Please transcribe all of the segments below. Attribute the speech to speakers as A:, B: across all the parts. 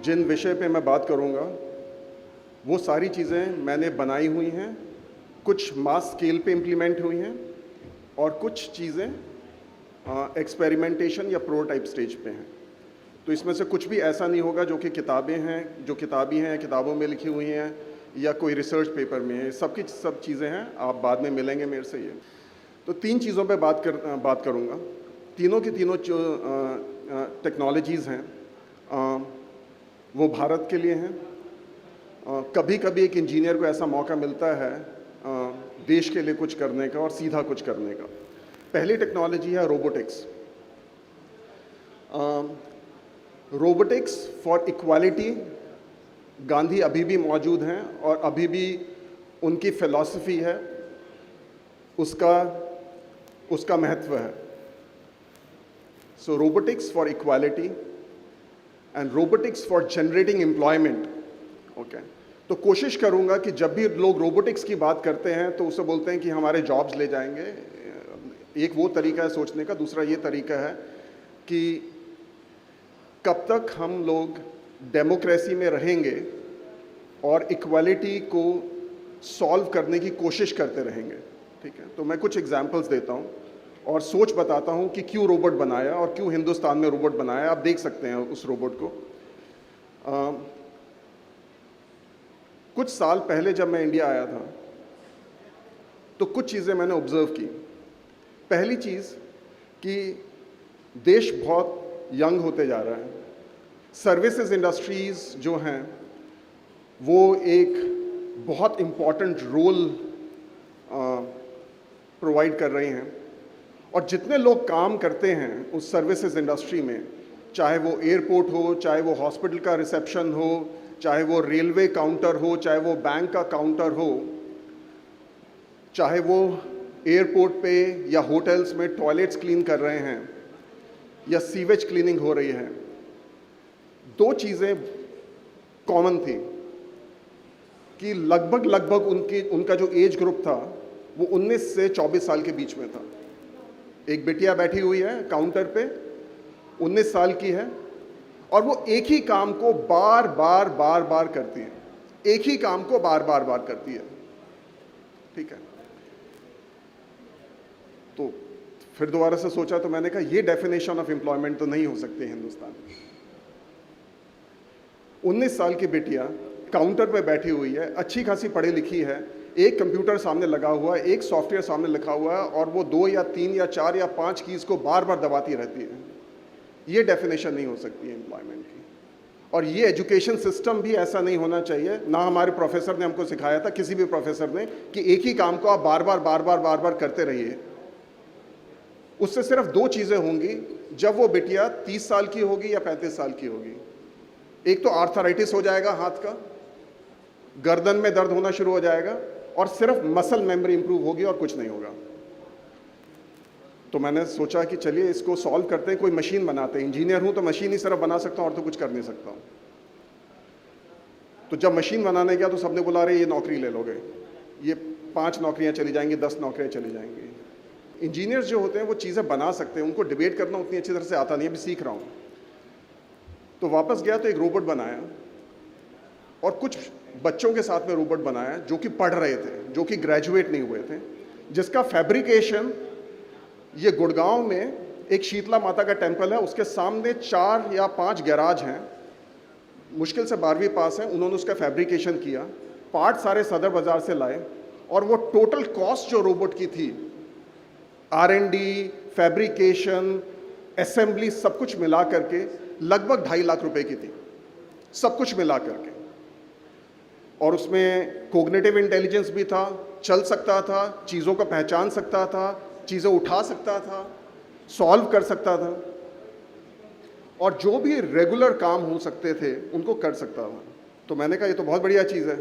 A: जिन विषय पे मैं बात करूँगा वो सारी चीज़ें मैंने बनाई हुई हैं, कुछ मास स्केल पे इम्प्लीमेंट हुई हैं और कुछ चीज़ें एक्सपेरिमेंटेशन या प्रोटोटाइप स्टेज पे हैं। तो इसमें से कुछ भी ऐसा नहीं होगा जो कि किताबें हैं, जो किताबी हैं, किताबों में लिखी हुई हैं या कोई रिसर्च पेपर में है। सब की सब चीज़ें हैं, आप बाद में मिलेंगे मेरे से ये। तो 3 चीज़ों पे बात करूँगा। तीनों की तीनों जो टेक्नोलॉजीज़ हैं वो भारत के लिए हैं। कभी कभी एक इंजीनियर को ऐसा मौका मिलता है देश के लिए कुछ करने का और सीधा कुछ करने का। पहली टेक्नोलॉजी है robotics. Robotics for equality, Gandhi अभी भी मौजूद हैं और अभी भी उनकी फिलॉसफी है, उसका महत्व है। So robotics for equality and robotics for generating employment. Okay, तो कोशिश करूंगा कि जब भी लोग रोबोटिक्स की बात करते हैं तो उसे बोलते हैं कि हमारे जॉब्स ले जाएंगे। एक वो तरीका है सोचने का। दूसरा ये तरीका है कि कब तक हम लोग डेमोक्रेसी में रहेंगे और इक्वालिटी को सॉल्व करने की कोशिश करते रहेंगे। ठीक है, तो मैं कुछ एग्जांपल्स देता हूँ और सोच बताता हूँ कि क्यों रोबोट बनाया और क्यों हिंदुस्तान में रोबोट बनाया। आप देख सकते हैं उस रोबोट को। कुछ साल पहले जब मैं इंडिया आया था तो कुछ चीज़ें मैंने ऑब्जर्व की। पहली चीज़ कि देश बहुत यंग होते जा रहा है। सर्विसेज इंडस्ट्रीज़ जो हैं वो एक बहुत इम्पॉर्टेंट रोल प्रोवाइड कर रही हैं और जितने लोग काम करते हैं उस सर्विसेज इंडस्ट्री में, चाहे वो एयरपोर्ट हो, चाहे वो हॉस्पिटल का रिसेप्शन हो, चाहे वो रेलवे काउंटर हो, चाहे वो बैंक का काउंटर हो, चाहे वो एयरपोर्ट पे या होटल्स में टॉयलेट्स क्लीन कर रहे हैं या सीवेज क्लीनिंग हो रही है, 2 चीज़ें कॉमन थी कि लगभग उनका जो एज ग्रुप था वो 19 से 24 साल के बीच में था। एक बिटिया बैठी हुई है काउंटर पे, 19 साल की है और वो एक ही काम को बार बार करती है। एक ही काम को बार बार करती है। ठीक है, तो फिर दोबारा से सोचा तो मैंने कहा ये डेफिनेशन ऑफ एम्प्लॉयमेंट तो नहीं हो सकती हिंदुस्तान में। 19 साल की बिटिया काउंटर पे बैठी हुई है, अच्छी खासी पढ़ी लिखी है, एक कंप्यूटर सामने लगा हुआ है, एक सॉफ्टवेयर सामने लिखा हुआ है और वो 2 या 3 या 4 या 5 कीज को बार बार दबाती रहती है। ये डेफिनेशन नहीं हो सकती है एम्प्लॉयमेंट की। और ये एजुकेशन सिस्टम भी ऐसा नहीं होना चाहिए। ना हमारे प्रोफेसर ने हमको सिखाया था, किसी भी प्रोफेसर ने, कि एक ही काम को आप बार बार करते रहिए। उससे सिर्फ 2 चीज़ें होंगी जब वो बिटिया 30 साल की होगी या 35 साल की होगी। एक तो आर्थराइटिस हो जाएगा हाथ का, गर्दन में दर्द होना शुरू हो जाएगा और सिर्फ मसल मेमोरी इंप्रूव होगी और कुछ नहीं होगा। तो मैंने सोचा कि चलिए इसको सॉल्व करते हैं, कोई मशीन बनाते हैं। इंजीनियर हूं तो मशीन ही सिर्फ बना सकता हूं और तो कुछ कर नहीं सकता हूं। तो जब मशीन बनाने गया तो सबने बोला अरे ये नौकरी ले लोगे, ये 5 नौकरियां चली जाएंगी, 10 नौकरियां चली जाएंगी। इंजीनियर्स जो होते हैं वो चीज़ें बना सकते हैं, उनको डिबेट करना उतनी अच्छी तरह से आता नहीं, अभी सीख रहा हूँ। तो वापस गया तो एक रोबोट बनाया और कुछ बच्चों के साथ में रोबोट बनाया जो कि पढ़ रहे थे, जो कि ग्रेजुएट नहीं हुए थे, जिसका फैब्रिकेशन ये गुड़गांव में एक शीतला माता का टेम्पल है, उसके सामने 4 या 5 गैराज हैं, मुश्किल से 12वीं पास है। उन्होंने उसका फैब्रिकेशन किया, पार्ट सारे सदर बाजार से लाए और वो टोटल कॉस्ट जो रोबोट की थी, R&D, फैब्रिकेशन, असेंबली, सब कुछ मिला करके लगभग 2.5 लाख रुपए की थी, सब कुछ मिला करके। और उसमें कोग्निटिव इंटेलिजेंस भी था, चल सकता था, चीज़ों को पहचान सकता था, चीज़ें उठा सकता था, सॉल्व कर सकता था और जो भी रेगुलर काम हो सकते थे उनको कर सकता था। तो मैंने कहा ये तो बहुत बढ़िया चीज़ है।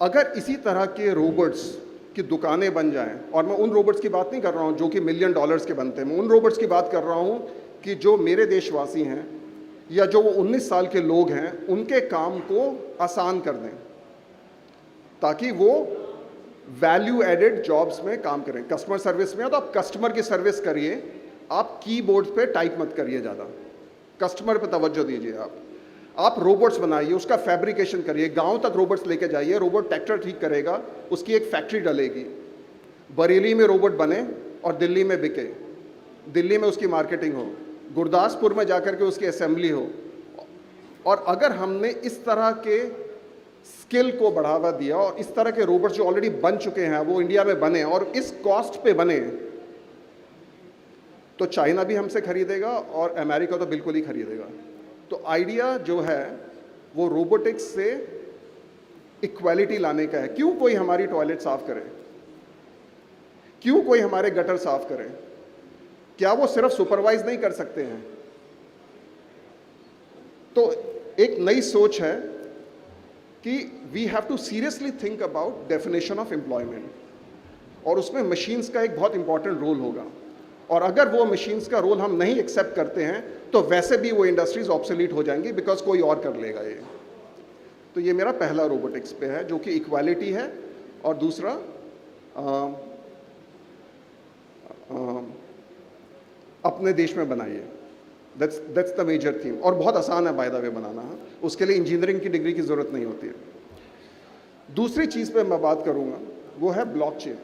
A: अगर इसी तरह के रोबोट्स की दुकानें बन जाएं, और मैं उन रोबोट्स की बात नहीं कर रहा हूं जो कि $1 मिलियन के बनते हैं, मैं उन रोबोट्स की बात कर रहा हूं कि जो मेरे देशवासी हैं या जो वो 19 साल के लोग हैं उनके काम को आसान कर दें ताकि वो वैल्यू एडेड जॉब्स में काम करें। कस्टमर सर्विस में है तो आप कस्टमर की सर्विस करिए, आप कीबोर्ड पे टाइप मत करिए, ज़्यादा कस्टमर पे तवज्जो दीजिए। आप आप रोबोट्स बनाइए, उसका फैब्रिकेशन करिए, गांव तक रोबोट्स लेके जाइए, रोबोट ट्रैक्टर ठीक करेगा, उसकी एक फैक्ट्री डलेगी, बरेली में रोबोट बने और दिल्ली में बिके, दिल्ली में उसकी मार्केटिंग हो, गुरदासपुर में जाकर के उसकी असेंबली हो। और अगर हमने इस तरह के स्किल को बढ़ावा दिया और इस तरह के रोबोट्स जो ऑलरेडी बन चुके हैं वो इंडिया में बने और इस कॉस्ट पे बने, तो चाइना भी हमसे खरीदेगा और अमेरिका तो बिल्कुल ही खरीदेगा। तो आइडिया जो है वो रोबोटिक्स से इक्वालिटी लाने का है। क्यों कोई हमारी टॉयलेट साफ करे, क्यों कोई हमारे गटर साफ करे? क्या वो सिर्फ सुपरवाइज नहीं कर सकते हैं? तो एक नई सोच है कि we have to seriously think about definition of employment, और उसमें मशीन्स का एक बहुत इंपॉर्टेंट रोल होगा। और अगर वो मशीन्स का रोल हम नहीं एक्सेप्ट करते हैं तो वैसे भी वो इंडस्ट्रीज ऑब्सोलीट हो जाएंगी, बिकॉज कोई और कर लेगा ये। तो ये मेरा पहला रोबोटिक्स पे है जो कि इक्वालिटी है, और दूसरा अपने देश में बनाइए। दैट्स द मेजर थीम, और बहुत आसान है बाय द वे बनाना, उसके लिए इंजीनियरिंग की डिग्री की ज़रूरत नहीं होती है। दूसरी चीज़ पे मैं बात करूँगा वो है ब्लॉकचेन।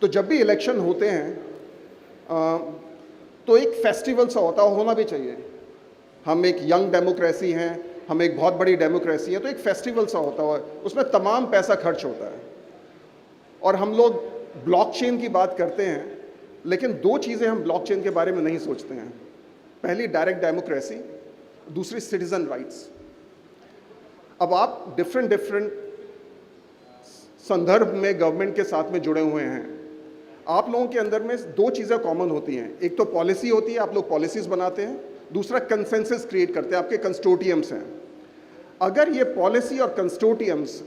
A: तो जब भी इलेक्शन होते हैं तो एक फेस्टिवल सा होना भी चाहिए। हम एक यंग डेमोक्रेसी हैं, हम एक बहुत बड़ी डेमोक्रेसी है, तो एक फेस्टिवल सा होता है, उसमें तमाम पैसा खर्च होता है। और हम लोग ब्लॉकचेन की बात करते हैं, लेकिन दो चीज़ें हम ब्लॉकचेन के बारे में नहीं सोचते हैं। पहली डायरेक्ट डेमोक्रेसी, दूसरी सिटीजन राइट्स। अब आप डिफरेंट संदर्भ में गवर्नमेंट के साथ में जुड़े हुए हैं, आप लोगों के अंदर में दो चीज़ें कॉमन होती हैं। एक तो पॉलिसी होती है, आप लोग पॉलिसीज बनाते हैं, दूसरा कंसेंसस क्रिएट करते हैं, आपके कंस्टोटियम्स हैं। अगर ये पॉलिसी और कंस्टोटियम्स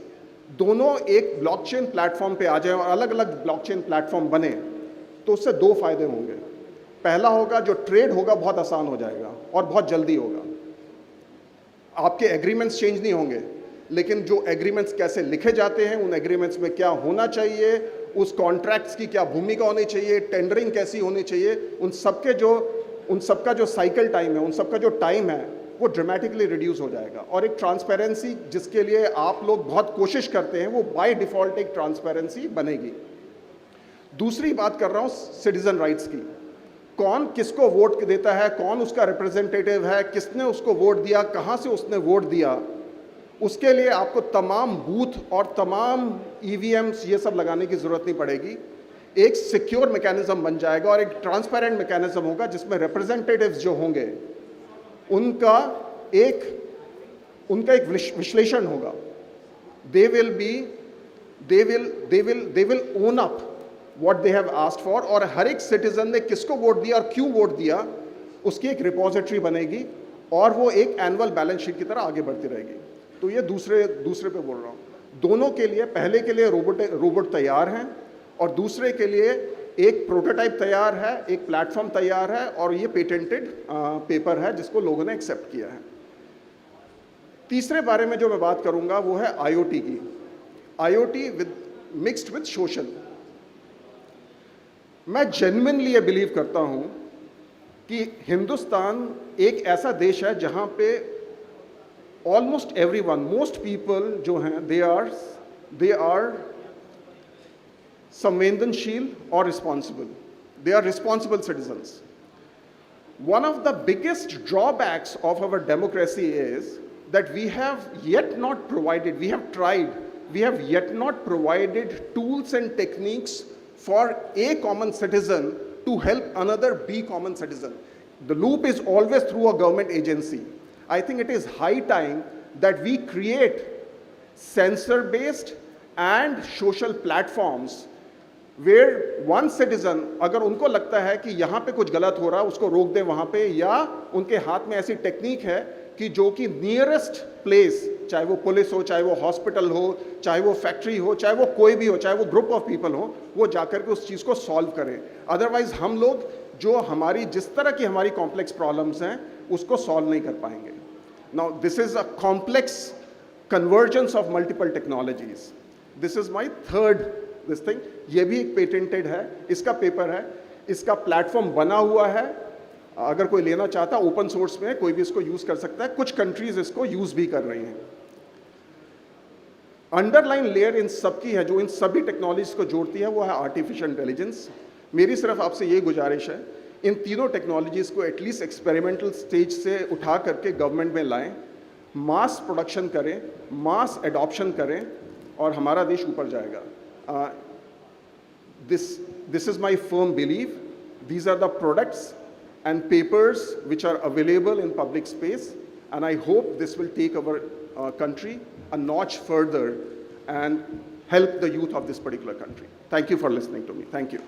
A: दोनों एक ब्लॉकचेन प्लेटफॉर्म पे आ जाएं और अलग अलग ब्लॉकचेन प्लेटफॉर्म बने, तो उससे दो फायदे होंगे। पहला होगा, जो ट्रेड होगा बहुत आसान हो जाएगा और बहुत जल्दी होगा। आपके एग्रीमेंट्स चेंज नहीं होंगे, लेकिन जो एग्रीमेंट्स कैसे लिखे जाते हैं, उन एग्रीमेंट्स में क्या होना चाहिए, उस कॉन्ट्रैक्ट्स की क्या भूमिका होनी चाहिए, टेंडरिंग कैसी होनी चाहिए, उन सबका जो साइकिल टाइम है, उन सबका जो टाइम है, वो ड्रामेटिकली रिड्यूस हो जाएगा। और एक ट्रांसपेरेंसी जिसके लिए आप लोग बहुत कोशिश करते हैं, वो बाय डिफॉल्ट एक ट्रांसपेरेंसी बनेगी। दूसरी बात कर रहा हूँ सिटीजन राइट्स की। कौन किसको वोट देता है, कौन उसका रिप्रेजेंटेटिव है, किसने उसको वोट दिया, कहाँ से उसने वोट दिया, उसके लिए आपको तमाम बूथ और तमाम ईवीएम्स ये सब लगाने की ज़रूरत नहीं पड़ेगी। एक सिक्योर मैकेनिज्म बन जाएगा और एक ट्रांसपेरेंट मैकेनिज्म होगा जिसमें रिप्रेजेंटेटिव्स जो होंगे उनका एक विश्लेषण होगा। They will own up what they have asked for, और हर एक सिटीजन ने किसको वोट दिया और क्यों वोट दिया, उसकी एक रिपोजिटरी बनेगी और वो एक एनुअल बैलेंस शीट की तरह आगे बढ़ती रहेगी। तो ये दूसरे पे बोल रहा हूँ। दोनों के लिए, पहले के लिए रोबोट तैयार हैं और दूसरे के लिए एक प्रोटोटाइप तैयार है, एक प्लेटफॉर्म तैयार है, और ये पेटेंटेड पेपर है जिसको लोगों ने एक्सेप्ट किया है। तीसरे बारे में जो मैं बात करूंगा वो है आईओटी की। IoT mixed with social. मैं जेन्युइनली ये बिलीव करता हूं कि हिंदुस्तान एक ऐसा देश है जहां पे ऑलमोस्ट एवरीवन, मोस्ट पीपल जो हैं, दे आर संवेदनशील और responsible. They are responsible citizens. One of the biggest drawbacks of our democracy is that we have yet not provided, we have tried, we have yet not provided tools and techniques for a common citizen to help another be common citizen. The loop is always through a government agency. I think it is high time that we create sensor-based and social platforms where one citizen, अगर उनको लगता है कि यहाँ पे कुछ गलत हो रहा है, उसको रोक दे वहाँ पे, या उनके हाथ में ऐसी टेक्निक है कि जो कि नियरेस्ट प्लेस, चाहे वो पुलिस हो, चाहे वो हॉस्पिटल हो, चाहे वो फैक्ट्री हो, चाहे वो कोई भी हो, चाहे वो ग्रुप ऑफ पीपल हो, वो जाकर के उस चीज़ को सॉल्व करें। अदरवाइज हम लोग जो हमारी जिस तरह की हमारी कॉम्प्लेक्स प्रॉब्लम्स हैं उसको सॉल्व नहीं कर पाएंगे। Now this is a complex convergence of multiple technologies. This is my third this thing. ये भी एक पेटेंटेड है, इसका पेपर है, इसका प्लेटफॉर्म बना हुआ है अगर कोई लेना चाहता है ओपन सोर्स में कोई भी इसको यूज़ कर सकता है, कुछ कंट्रीज इसको यूज़ भी कर रही हैं। अंडरलाइन लेयर इन सब की है, जो इन सभी टेक्नोलॉजीज को जोड़ती है, वो है आर्टिफिशियल इंटेलिजेंस। मेरी सिर्फ आपसे ये गुजारिश है, इन तीनों टेक्नोलॉजीज को एटलीस्ट एक्सपेरिमेंटल स्टेज से उठा करके गवर्नमेंट में लाएं, मास प्रोडक्शन करें, मास एडॉप्शन करें और हमारा देश ऊपर जाएगा। This is my firm believe. These are the products and papers which are available in public space, and I hope this will take our country a notch further and help the youth of this particular country. Thank you for listening to me. Thank you.